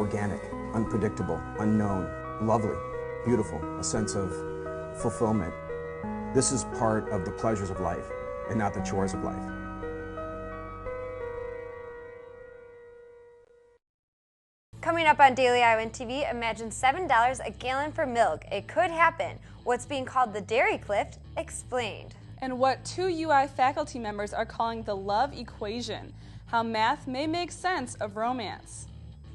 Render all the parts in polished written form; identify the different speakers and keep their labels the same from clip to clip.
Speaker 1: organic, unpredictable, unknown, lovely, beautiful, a sense of fulfillment. This is part of the pleasures of life and not the chores of life.
Speaker 2: Coming up on Daily Iowan TV, imagine $7 a gallon for milk. It could happen. What's being called the dairy cliff, explained.
Speaker 3: And what 2 UI faculty members are calling the love equation, how math may make sense of romance.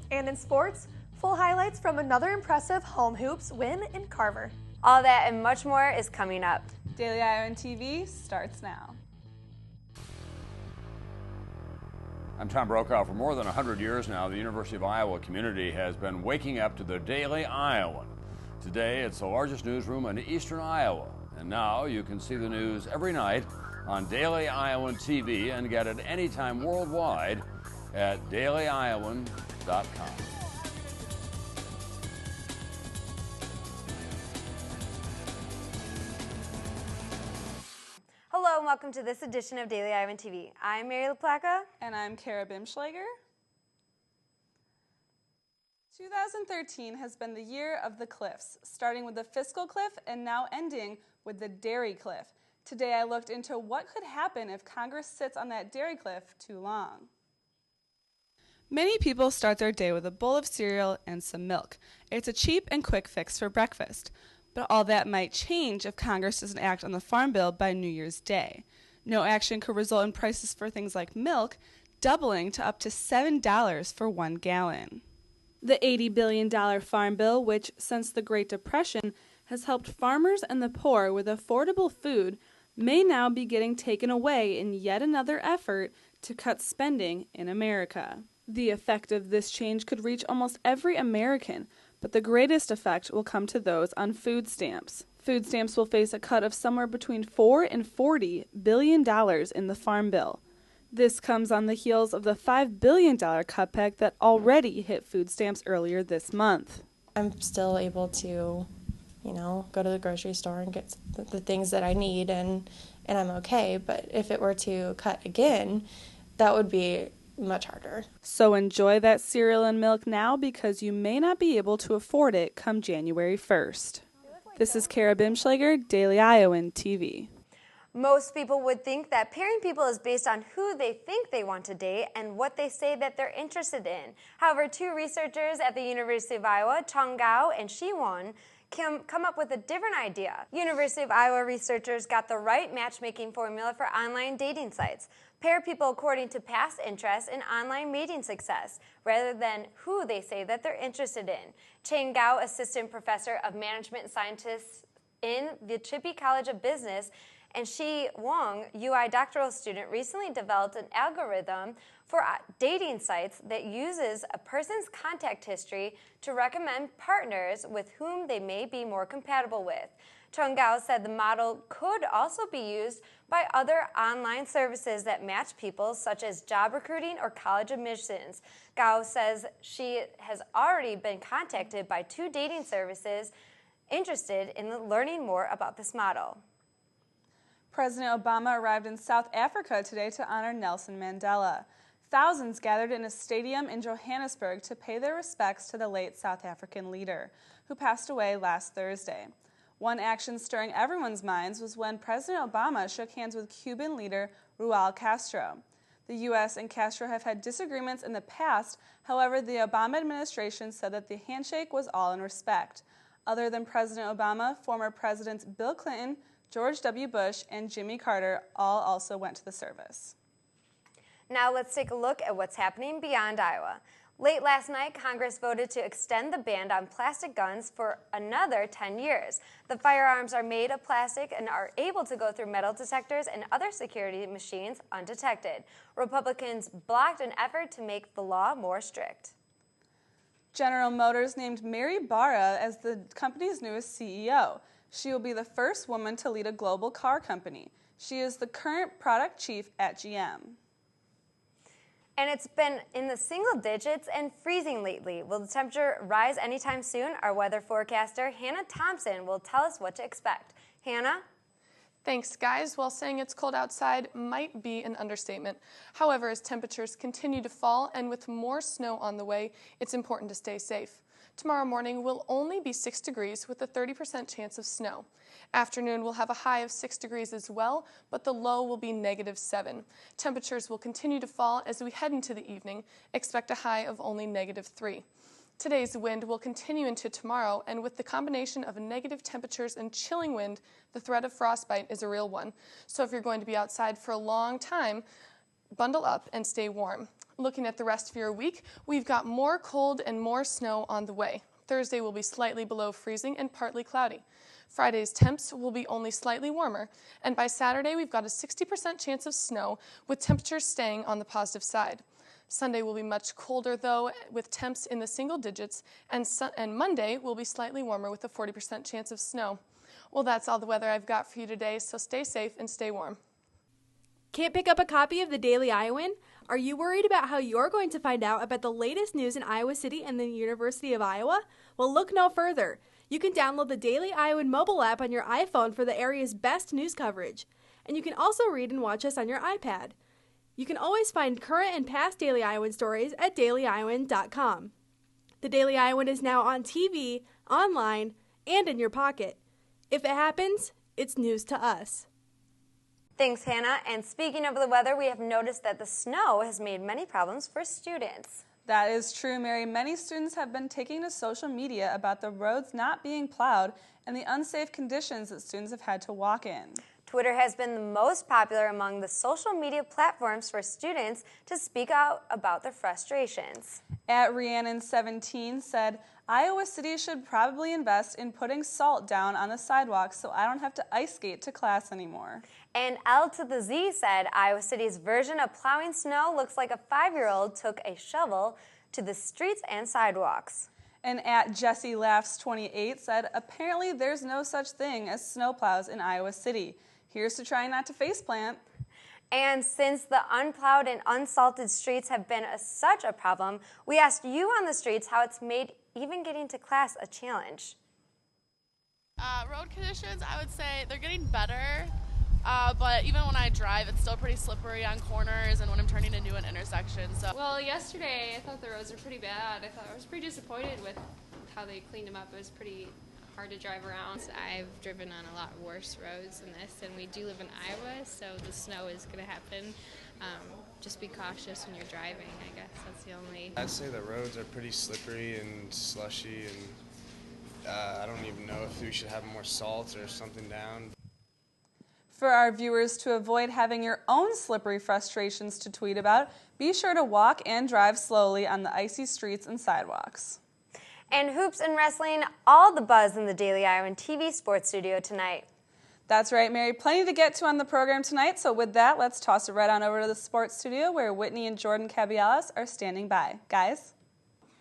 Speaker 4: And in sports, full highlights from another impressive home hoops win in Carver.
Speaker 2: All that and much more is coming up.
Speaker 3: Daily Iowan TV starts now.
Speaker 5: I'm Tom Brokaw. For more than 100 years now, the University of Iowa community has been waking up to the Daily Iowan. Today, it's the largest newsroom in eastern Iowa. And now you can see the news every night on Daily Iowan TV and get it anytime worldwide at dailyiowan.com.
Speaker 2: Hello and welcome to this edition of Daily Iowan TV. I'm Mary LaPlaca.
Speaker 3: And I'm Bimschleger. 2013 has been the year of the cliffs, starting with the fiscal cliff and now ending with the dairy cliff. Today I looked into what could happen if Congress sits on that dairy cliff too long. Many people start their day with a bowl of cereal and some milk. It's a cheap and quick fix for breakfast. But all that might change if Congress doesn't act on the Farm Bill by New Year's Day. No action could result in prices for things like milk doubling to up to $7 for 1 gallon. The $80 billion Farm Bill, which since the Great Depression has helped farmers and the poor with affordable food, may now be getting taken away in yet another effort to cut spending in America. The effect of this change could reach almost every American, but the greatest effect will come to those on food stamps. Food stamps will face a cut of somewhere between $4 and $40 billion in the Farm Bill. This comes on the heels of the $5 billion cutback that already hit food stamps earlier this month.
Speaker 6: I'm still able to, go to the grocery store and get the things that I need, and I'm okay. But if it were to cut again, that would be much harder.
Speaker 3: So enjoy that cereal and milk now, because you may not be able to afford it come January 1st. This is Bimschleger, Daily Iowan TV.
Speaker 2: Most people would think that pairing people is based on who they think they want to date and what they say that they're interested in. However, 2 researchers at the University of Iowa, Chong Gao and Shi Won, come up with a different idea. University of Iowa researchers got the right matchmaking formula for online dating sites. Pair people according to past interests and online mating success, rather than who they say that they're interested in. Chang Gao, assistant professor of management scientists in the Chippy College of Business, and Shi Wong, UI doctoral student, recently developed an algorithm for dating sites that uses a person's contact history to recommend partners with whom they may be more compatible with. Chong Gao said the model could also be used by other online services that match people, such as job recruiting or college admissions. Gao says she has already been contacted by 2 dating services interested in learning more about this model.
Speaker 3: President Obama arrived in South Africa today to honor Nelson Mandela. Thousands gathered in a stadium in Johannesburg to pay their respects to the late South African leader, who passed away last Thursday. One action stirring everyone's minds was when President Obama shook hands with Cuban leader Raul Castro. The U.S. and Castro have had disagreements in the past. However, the Obama administration said that the handshake was all in respect. Other than President Obama, former Presidents Bill Clinton, George W. Bush, and Jimmy Carter all also went to the service.
Speaker 2: Now let's take a look at what's happening beyond Iowa. Late last night, Congress voted to extend the ban on plastic guns for another 10 years. The firearms are made of plastic and are able to go through metal detectors and other security machines undetected. Republicans blocked an effort to make the law more strict.
Speaker 3: General Motors named Mary Barra as the company's newest CEO. She will be the first woman to lead a global car company. She is the current product chief at GM.
Speaker 2: And it's been in the single digits and freezing lately. Will the temperature rise anytime soon? Our weather forecaster, Hannah Thompson, will tell us what to expect. Hannah?
Speaker 4: Thanks, guys. Well, saying it's cold outside might be an understatement. However, as temperatures continue to fall and with more snow on the way, it's important to stay safe. Tomorrow morning will only be 6 degrees with a 30% chance of snow. Afternoon will have a high of 6 degrees as well, but the low will be -7. Temperatures will continue to fall as we head into the evening. Expect a high of only -3. Today's wind will continue into tomorrow, and with the combination of negative temperatures and chilling wind, the threat of frostbite is a real one. So if you're going to be outside for a long time, bundle up and stay warm. Looking at the rest of your week, we've got more cold and more snow on the way. Thursday will be slightly below freezing and partly cloudy. Friday's temps will be only slightly warmer, and by Saturday we've got a 60% chance of snow, with temperatures staying on the positive side. Sunday will be much colder, though, with temps in the single digits, and Monday will be slightly warmer with a 40% chance of snow. Well, that's all the weather I've got for you today, so stay safe and stay warm.
Speaker 7: Can't pick up a copy of the Daily Iowan? Are you worried about how you're going to find out about the latest news in Iowa City and the University of Iowa? Well, look no further. You can download the Daily Iowan mobile app on your iPhone for the area's best news coverage. And you can also read and watch us on your iPad. You can always find current and past Daily Iowan stories at dailyiowan.com. The Daily Iowan is now on TV, online, and in your pocket. If it happens, it's news to us.
Speaker 2: Thanks, Hannah. And speaking of the weather, we have noticed that the snow has made many problems for students.
Speaker 3: That is true, Mary. Many students have been taking to social media about the roads not being plowed and the unsafe conditions that students have had to walk in.
Speaker 2: Twitter has been the most popular among the social media platforms for students to speak out about their frustrations.
Speaker 3: At Rhiannon17 said, Iowa City should probably invest in putting salt down on the sidewalks so I don't have to ice skate to class anymore.
Speaker 2: And L to the Z said, Iowa City's version of plowing snow looks like a 5-year-old took a shovel to the streets and sidewalks.
Speaker 3: And at Jesse Laughs 28 said, apparently there's no such thing as snowplows in Iowa City. Here's to trying not to faceplant.
Speaker 2: And since the unplowed and unsalted streets have been such a problem, we asked you on the streets how it's made even getting to class a challenge.
Speaker 8: Road conditions, I would say they're getting better, but even when I drive, it's still pretty slippery on corners and when I'm turning into an intersection. So.
Speaker 9: Well, yesterday I thought the roads were pretty bad. I was pretty disappointed with how they cleaned them up. It was pretty hard to drive around.
Speaker 10: I've driven on a lot worse roads than this, and we do live in Iowa, so the snow is going to happen. Just be cautious when you're driving, I guess. That's the only...
Speaker 11: I'd say the roads are pretty slippery and slushy, and I don't even know if we should have more salt or something down.
Speaker 3: For our viewers to avoid having your own slippery frustrations to tweet about, be sure to walk and drive slowly on the icy streets and sidewalks.
Speaker 2: And hoops and wrestling, all the buzz in the Daily Iowan TV sports studio tonight.
Speaker 3: That's right, Mary. Plenty to get to on the program tonight, so with that, let's toss it right on over to the sports studio where Whitney and Jordan Kabialis are standing by. Guys?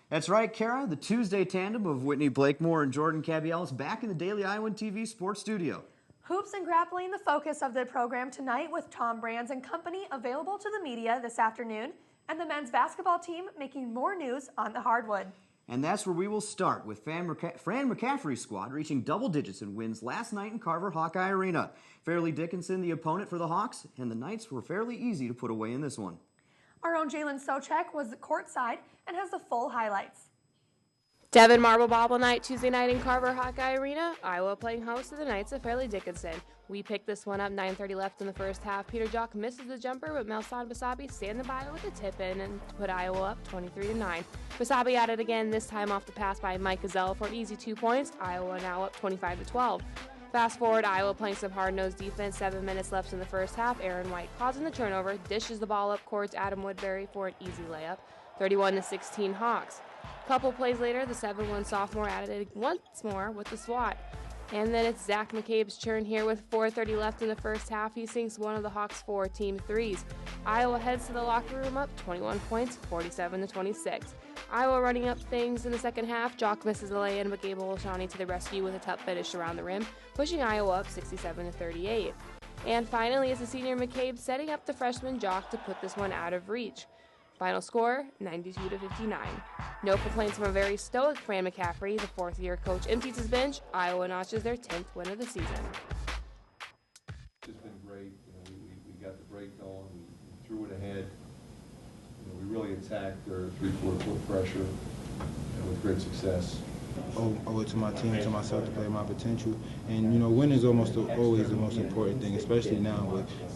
Speaker 12: That's right, Kara. The Tuesday tandem of Whitney Blakemore and Jordan Kabialis back in the Daily Iowan TV sports studio.
Speaker 4: Hoops and grappling, the focus of the program tonight, with Tom Brands and company available to the media this afternoon, and the men's basketball team making more news on the hardwood.
Speaker 12: And that's where we will start, with Fran McCaffrey's squad reaching double digits in wins last night in Carver Hawkeye Arena. Fairleigh Dickinson, the opponent for the Hawks, and the Knights were fairly easy to put away in this one.
Speaker 4: Our own Jalen Socek was courtside and has the full highlights.
Speaker 13: Devon Marble Bobble Night Tuesday night in Carver Hawkeye Arena. Iowa playing host to the Knights of Fairleigh Dickinson. We picked this one up, 9:30 left in the first half. Peter Jock misses the jumper, but Melson Basabi standing by with a tip-in and to put Iowa up 23-9. Basabi at it again, this time off the pass by Mike Gazelle for an easy 2 points. Iowa now up 25-12. Fast forward, Iowa playing some hard-nosed defense, 7 minutes left in the first half. Aaron White causing the turnover, dishes the ball up court to Adam Woodbury for an easy layup. 31-16 Hawks. A couple plays later, the 7-1 sophomore added it once more with the swat. And then it's Zach McCabe's turn here with 4:30 left in the first half. He sinks one of the Hawks' 4 team threes. Iowa heads to the locker room up 21 points, 47-26. Iowa running up things in the second half. Jock misses a lay-in, but Gable Olshani to the rescue with a tough finish around the rim, pushing Iowa up 67-38. And finally, it's the senior McCabe setting up the freshman Jock to put this one out of reach. Final score, 92-59. No complaints from a very stoic Fran McCaffrey. The fourth-year coach empties his bench. Iowa notches their 10th win of the season.
Speaker 14: break going. We threw it ahead. We really attacked their 3/4 foot pressure with great success.
Speaker 15: I owe it to my team, to myself, to play my potential. And winning is almost always the most important thing, especially now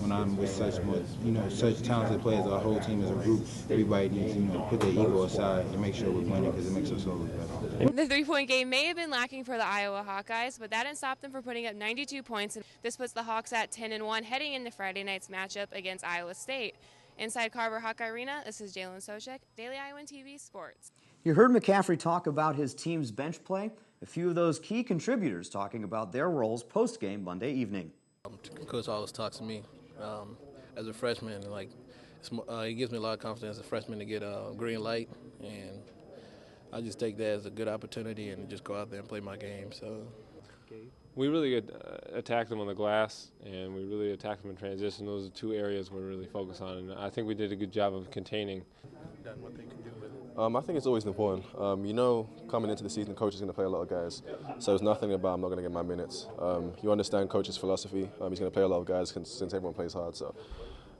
Speaker 15: when I'm with such talented players. Our whole team as a group, everybody needs to put their ego aside and make sure we're winning because it makes us all look better.
Speaker 13: The three-point game may have been lacking for the Iowa Hawkeyes, but that didn't stop them from putting up 92 points. This puts the Hawks at 10-1 heading into Friday night's matchup against Iowa State. Inside Carver Hawkeye Arena, this is Jalen Sochek, Daily Iowan TV Sports.
Speaker 12: You heard McCaffrey talk about his team's bench play. A few of those key contributors talking about their roles post-game Monday evening.
Speaker 16: Coach always talks to me as a freshman. He gives me a lot of confidence as a freshman to get a green light, and I just take that as a good opportunity and just go out there and play my game. So.
Speaker 17: We really attacked them on the glass, and we really attacked them in transition. Those are two areas we're really focused on, and I think we did a good job of containing.
Speaker 16: Done what they can do with it.
Speaker 18: I think it's always important. Coming into the season, coach is going to play a lot of guys, so it's nothing about I'm not going to get my minutes. You understand coach's philosophy. He's going to play a lot of guys since everyone plays hard. So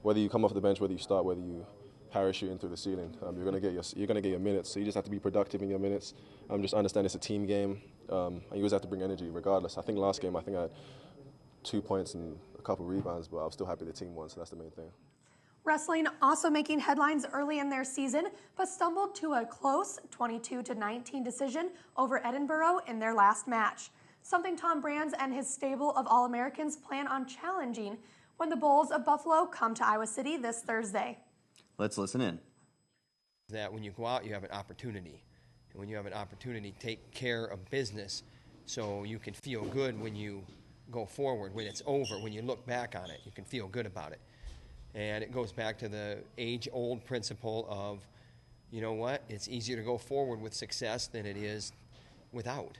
Speaker 18: whether you come off the bench, whether you start, whether you parachute in through the ceiling, you're going to get your minutes. So you just have to be productive in your minutes. Just understand it's a team game, and you always have to bring energy regardless. I think last game I had 2 points and a couple rebounds, but I was still happy the team won, so that's the main thing.
Speaker 19: Wrestling also making headlines early in their season, but stumbled to a close 22-19 decision over Edinburgh in their last match. Something Tom Brands and his stable of All-Americans plan on challenging when the Bulls of Buffalo come to Iowa City this Thursday.
Speaker 12: Let's listen in.
Speaker 20: That when you go out, you have an opportunity. And when you have an opportunity, take care of business so you can feel good when you go forward. When it's over, when you look back on it, you can feel good about it. And it goes back to the age-old principle of, you know what, it's easier to go forward with success than it is without.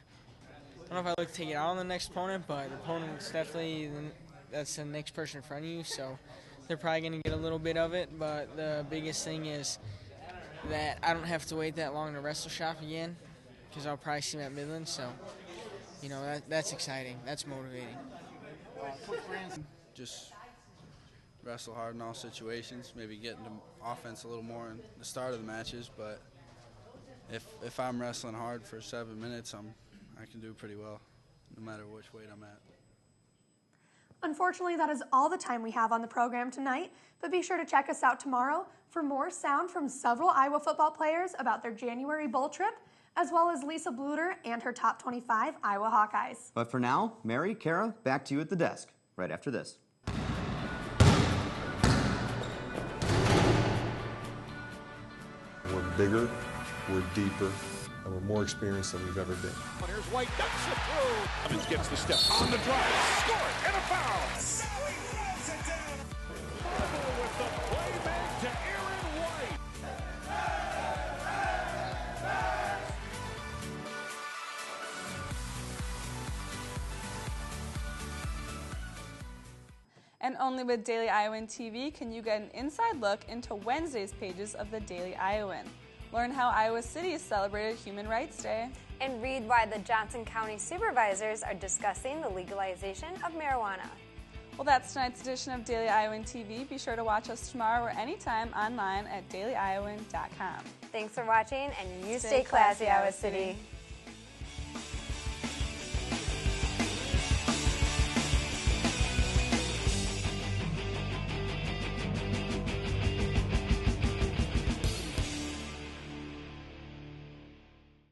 Speaker 21: I don't know if I look to take it out on the next opponent, but the opponent's definitely, that's the next person in front of you, so they're probably going to get a little bit of it, but the biggest thing is that I don't have to wait that long to wrestle shop again, because I'll probably see them at Midland, so, that's exciting. That's motivating.
Speaker 22: Just wrestle hard in all situations, maybe get into offense a little more in the start of the matches, but if I'm wrestling hard for 7 minutes, I can do pretty well, no matter which weight I'm at.
Speaker 19: Unfortunately, that is all the time we have on the program tonight, but be sure to check us out tomorrow for more sound from several Iowa football players about their January bowl trip, as well as Lisa Bluter and her top 25 Iowa Hawkeyes.
Speaker 12: But for now, Mary, Kara, back to you at the desk, right after this.
Speaker 23: We're bigger, we're deeper, and we're more experienced than we've ever been.
Speaker 24: Here's White, ducks it through. Evans gets the step on the drive, score it, and a foul. Now he throws it down. Marble with the playback to Aaron White.
Speaker 3: And only with Daily Iowan TV can you get an inside look into Wednesday's pages of the Daily Iowan. Learn how Iowa City celebrated Human Rights Day.
Speaker 2: And read why the Johnson County supervisors are discussing the legalization of marijuana.
Speaker 3: Well, that's tonight's edition of Daily Iowan TV. Be sure to watch us tomorrow or anytime online at dailyiowan.com.
Speaker 2: Thanks for watching, and you stay classy, Iowa City.